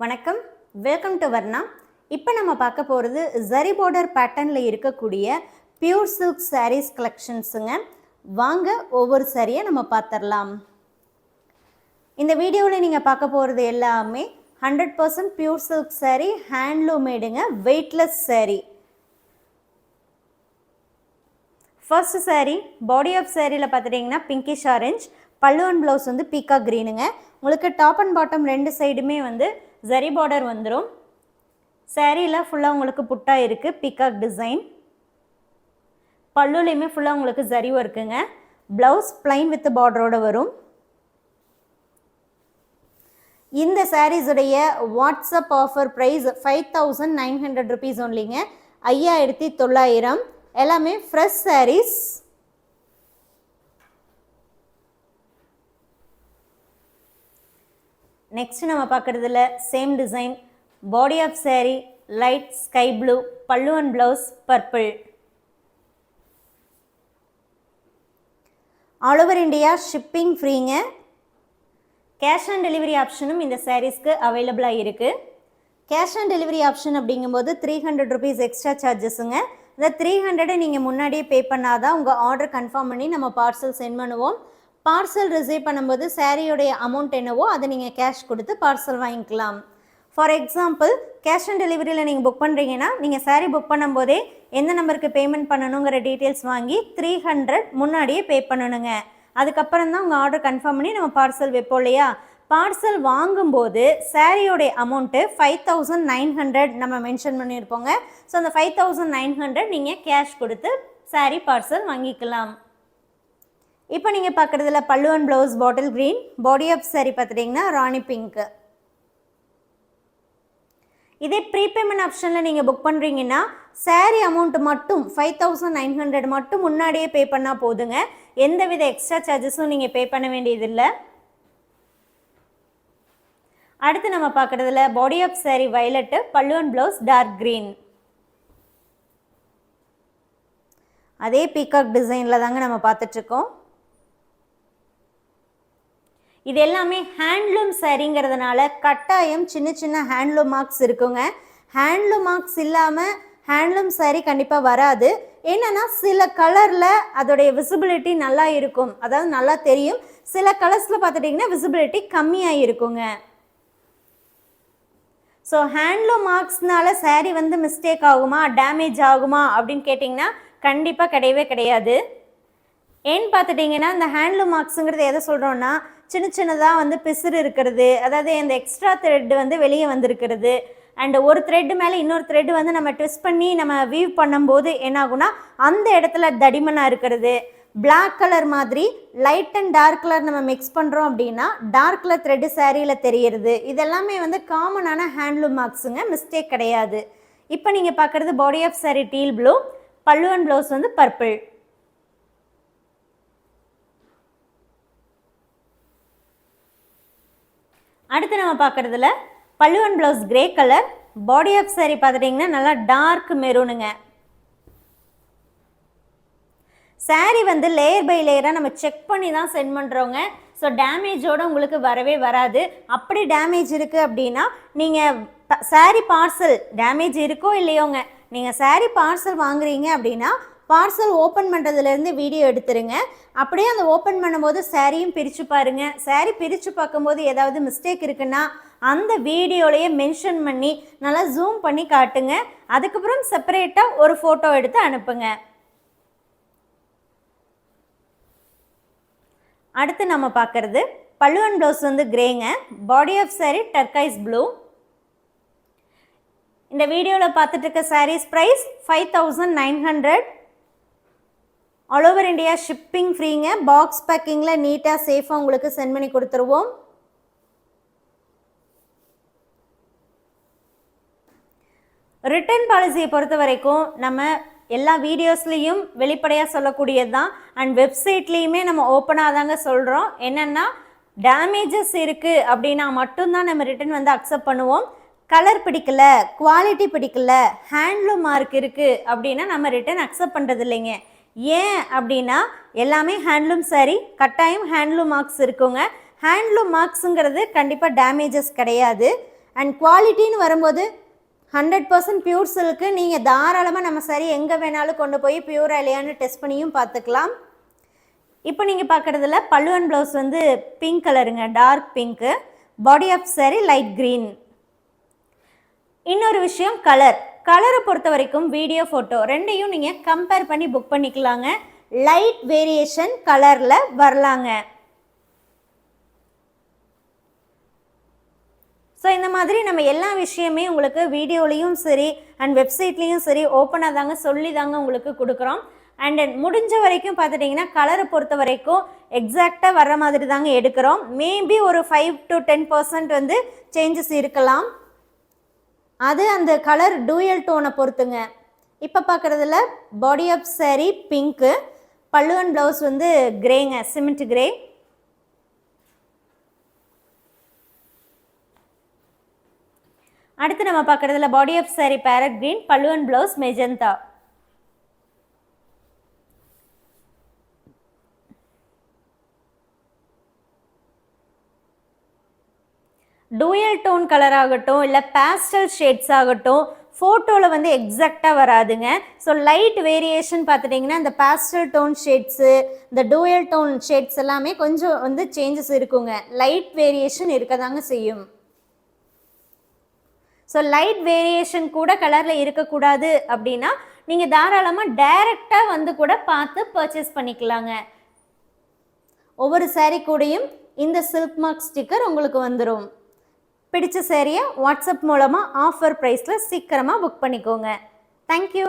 வணக்கம், welcome to Varna. இப்போ நம்ம பார்க்க போகிறது ஜரி பார்டர் பேட்டர்னில் இருக்கக்கூடிய பியூர் சில்க் சாரீஸ் கலெக்ஷன்ஸுங்க. வாங்க ஒவ்வொரு சாரியை நம்ம பார்த்துடலாம். இந்த வீடியோவில் நீங்கள் பார்க்க போகிறது எல்லாமே 100% பியூர் சில்க் சாரீ, ஹேண்ட்லூம் மேடுங்க, weightless saree. First saree, body of சாரியில் பார்த்துட்டிங்கன்னா pinkish orange, pallu and blouse வந்து பீக்கா க்ரீனுங்க. உங்களுக்கு டாப் அண்ட் பாட்டம் ரெண்டு சைடுமே வந்து ஜரி பார்டர் வந்துடும். சாரியில் ஃபுல்லாக உங்களுக்கு புட்டா இருக்குது, பீகாக் டிசைன். பல்லுலேயுமே ஃபுல்லாக உங்களுக்கு ஜரி ஒர்க்குங்க. ப்ளவுஸ் பிளைன் வித் பார்டரோடு வரும். இந்த சாரீஸுடைய வாட்ஸ்அப் ஆஃபர் ப்ரைஸ் 5900 rupees ஒன்லிங்க, 5900. எல்லாமே ஃப்ரெஷ் சாரீஸ். நெக்ஸ்ட் நம்ம பார்க்குறதுல same design, body of saree light sky blue, pallu and blouse purple. All over India shipping ஃப்ரீங்க. கேஷ் ஆன் டெலிவரி ஆப்ஷனும் இந்த சாரீஸ்க்கு அவைலபிளாக இருக்குது. கேஷ் ஆன் டெலிவரி ஆப்ஷன் அப்படிங்கும்போது 300 rupees எக்ஸ்ட்ரா சார்ஜஸுங்க. இந்த 300 நீங்கள் முன்னாடியே பே பண்ணாதான் உங்கள் ஆர்டர் கன்ஃபார்ம் பண்ணி நம்ம பார்சல் சென்ட் பண்ணுவோம். பார்சல் ரிசீவ் பண்ணும்போது சாரியோடைய அமௌண்ட் என்னவோ அதை நீங்கள் கேஷ் கொடுத்து பார்சல் வாங்கிக்கலாம். ஃபார் எக்ஸாம்பிள், கேஷ் ஆன் டெலிவரியில் நீங்கள் புக் பண்ணுறீங்கன்னா நீங்கள் சாரீ புக் பண்ணும்போதே எந்த நம்பருக்கு பேமெண்ட் பண்ணணுங்கிற டீட்டெயில்ஸ் வாங்கி 300 முன்னாடியே பே பண்ணணுங்க. அதுக்கப்புறம் தான் உங்கள் ஆர்டர் கன்ஃபார்ம் பண்ணி நம்ம பார்சல் வைப்போம் இல்லையா. பார்சல் வாங்கும்போது சாரியோடைய அமௌண்ட்டு 5900 நம்ம மென்ஷன் பண்ணியிருப்போங்க. ஸோ அந்த 5900 நீங்கள் கேஷ் கொடுத்து சாரீ பார்சல் வாங்கிக்கலாம். இப்போ நீங்கள் பார்க்குறதுல pallu and blouse bottle green, body of saree பார்த்துட்டிங்கன்னா ராணி பிங்க். இதே ப்ரீபேமெண்ட் ஆப்ஷனில் நீங்கள் புக் பண்ணுறீங்கன்னா சாரீ அமௌண்ட் மட்டும் 5900 மட்டும் முன்னாடியே பே பண்ணால் போதுங்க. எந்தவித எக்ஸ்ட்ரா சார்ஜஸும் நீங்கள் பே பண்ண வேண்டியதில்லை. அடுத்து நம்ம பார்க்குறதுல பாடி ஆஃப் சாரீ வயலட்டு, பல்லு அண்ட் ப்ளவுஸ் டார்க் க்ரீன். அதே பீகாக் டிசைனில் தாங்க நம்ம பார்த்துட்ருக்கோம். இது எல்லாமே ஹேண்ட்லூம் சாரீங்கிறதுனால கட்டாயம் சின்ன சின்ன ஹேண்ட்லூம் மார்க்ஸ் இருக்குங்க. ஹேண்ட்லூம் மார்க்ஸ் இல்லாமல் ஹேண்ட்லூம் சாரீ கண்டிப்பாக வராது. என்னென்னா சில கலரில் அதோடைய விசிபிலிட்டி நல்லா இருக்கும், அதாவது நல்லா தெரியும். சில கலர்ஸில் பார்த்துட்டிங்கன்னா விசிபிலிட்டி கம்மியாக இருக்குங்க. ஸோ ஹேண்ட்லூம் மார்க்ஸ்னால சாரீ வந்து மிஸ்டேக் ஆகுமா, டேமேஜ் ஆகுமா அப்படின்னு கேட்டிங்கன்னா கண்டிப்பாக கிடையவே கிடையாது. ஏன்னு பார்த்துட்டிங்கன்னா இந்த ஹேண்ட்லூம் மார்க்ஸுங்கிறது எதை சொல்கிறோன்னா, சின்ன சின்னதாக வந்து பிசுறு இருக்கிறது, அதாவது இந்த எக்ஸ்ட்ரா த்ரெட் வந்து வெளியே வந்திருக்கிறது, அண்ட் ஒரு த்ரெட்டு மேலே இன்னொரு த்ரெட்டு வந்து நம்ம ட்விஸ்ட் பண்ணி நம்ம வீவ் பண்ணும்போது என்னாகும்னா அந்த இடத்துல தடிமனாக இருக்கிறது. பிளாக் கலர் மாதிரி லைட் அண்ட் டார்க் கலர் நம்ம மிக்ஸ் பண்ணுறோம் அப்படின்னா டார்க் கலர் த்ரெட்டு சாரியில் தெரிகிறது. இதெல்லாமே வந்து காமனான ஹேண்ட்லூம் மார்க்ஸுங்க, மிஸ்டேக் கிடையாது. இப்போ நீங்கள் பார்க்குறது body of saree teal blue, pallu and blouse வந்து பர்பிள். அடுத்து நம்ம பார்க்குறதுல pallu and blouse grey colour, body of saree பார்த்துட்டிங்கன்னா நல்லா டார்க் மெரூனுங்க. சாரீ வந்து லேயர் பை லேயராக நம்ம செக் பண்ணி தான் சென்ட் பண்ணுறோங்க. ஸோ டேமேஜோடு உங்களுக்கு வரவே வராது. அப்படி டேமேஜ் இருக்குது அப்படின்னா நீங்கள் சாரீ பார்சல் டேமேஜ் இருக்கோ இல்லையோங்க, நீங்கள் சாரீ பார்சல் வாங்குறீங்க அப்படின்னா பார்சல் ஓப்பன் பண்ணுறதுலேருந்து வீடியோ எடுத்துருங்க. அப்படியே அந்த ஓப்பன் பண்ணும்போது சாரியும் பிரித்து பாருங்கள். சாரீ பிரித்து பார்க்கும்போது ஏதாவது மிஸ்டேக் இருக்குன்னா அந்த வீடியோலையே மென்ஷன் பண்ணி நல்லா ஜூம் பண்ணி காட்டுங்க. அதுக்கப்புறம் செப்பரேட்டாக ஒரு ஃபோட்டோ எடுத்து அனுப்புங்க. அடுத்து நம்ம பார்க்குறது பல்லு அண்ட் ப்ளவுஸ் வந்து கிரேங்க, body of saree turquoise blue. இந்த வீடியோவில் பார்த்துட்டு இருக்க sarees price 5900. All over India shipping ஃப்ரீங்க. பாக்ஸ் பேக்கிங்கில் நீட்டாக சேஃபாக உங்களுக்கு சென்ட் பண்ணி கொடுத்துருவோம். ரிட்டர்ன் பாலிசியை பொறுத்த வரைக்கும் நம்ம எல்லா வீடியோஸ்லேயும் வெளிப்படையாக சொல்லக்கூடியது தான். அண்ட் வெப்சைட்லேயுமே நம்ம ஓப்பனாக தாங்க சொல்கிறோம். என்னென்னா டேமேஜஸ் இருக்குது அப்படின்னா மட்டும்தான் நம்ம ரிட்டர்ன் வந்து அக்செப்ட் பண்ணுவோம். கலர் பிடிக்கல, குவாலிட்டி பிடிக்கல, ஹேண்ட்லூம் மார்க் இருக்குது அப்படின்னா நம்ம ரிட்டர்ன் அக்செப்ட் பண்ணுறது இல்லைங்க. ஏன் அப்படின்னா எல்லாமே ஹேண்ட்லூம் சாரீ, கட்டாயம் ஹேண்ட்லூம் மார்க்ஸ் இருக்குங்க. ஹேண்ட்லூம் மார்க்ஸுங்கிறது கண்டிப்பாக டேமேஜஸ் கிடையாது. அண்ட் குவாலிட்டின்னு வரும்போது 100% பியூர் சில்க்கு. நீங்கள் தாராளமாக நம்ம saree எங்கே வேணாலும் கொண்டு போய் பியூரா இல்லையான்னு டெஸ்ட் பண்ணியும் பார்த்துக்கலாம். இப்போ நீங்கள் பார்க்குறதுல பல்லு அண்ட் ப்ளவுஸ் வந்து பிங்க் கலருங்க, dark pink. Body of saree light green. இன்னொரு விஷயம் கலரை பொறுத்த வரைக்கும் வீடியோ ஃபோட்டோ ரெண்டையும் நீங்கள் கம்பேர் பண்ணி புக் பண்ணிக்கலாங்க. லைட் வேரியேஷன் கலரில் வரலாங்க. ஸோ இந்த மாதிரி நம்ம எல்லா விஷயமே உங்களுக்கு வீடியோலையும் சரி அண்ட் வெப்சைட்லேயும் சரி ஓப்பனாக தாங்க சொல்லி தாங்க உங்களுக்கு கொடுக்குறோம். அண்ட் முடிஞ்ச வரைக்கும் பார்த்துட்டிங்கன்னா கலரை பொறுத்த வரைக்கும் எக்ஸாக்டாக வர்ற மாதிரி தாங்க எடுக்கிறோம். மேபி ஒரு 5 to 10% வந்து சேஞ்சஸ் இருக்கலாம். அது அந்த கலர் டூயல் டோனை பொறுத்துங்க. இப்போ பார்க்குறதுல body of saree pink, pallu and blouse வந்து கிரேங்க, சிமெண்ட் கிரே. அடுத்து நம்ம பார்க்குறதுல body of saree parrot green, pallu and blouse magenta. Dual tone colour ஆகட்டும் இல்லை பேஸ்டல் ஷேட்ஸ் ஆகட்டும் ஃபோட்டோவில் வந்து எக்ஸாக்டாக வராதுங்க. ஸோ லைட் வேரியேஷன் பார்த்துட்டிங்கன்னா இந்த பேஸ்டல் டோன் ஷேட்ஸு, இந்த டூயல் டோன் ஷேட்ஸ் எல்லாமே கொஞ்சம் வந்து சேஞ்சஸ் இருக்குங்க. லைட் வேரியேஷன் இருக்க தாங்க செய்யும். ஸோ லைட் வேரியேஷன் கூட கலரில் இருக்கக்கூடாது அப்படின்னா நீங்கள் தாராளமாக டைரெக்டாக வந்து கூட பார்த்து பர்ச்சேஸ் பண்ணிக்கலாங்க. ஒவ்வொரு saree கூடயும் இந்த சில்க் மார்க் ஸ்டிக்கர் உங்களுக்கு வந்துடும். பிடிச்ச சேரீயை வாட்ஸ்அப் மூலமாக ஆஃபர் ப்ரைஸில் சீக்கிரமாக புக் பண்ணிக்கோங்க. தேங்க்யூ.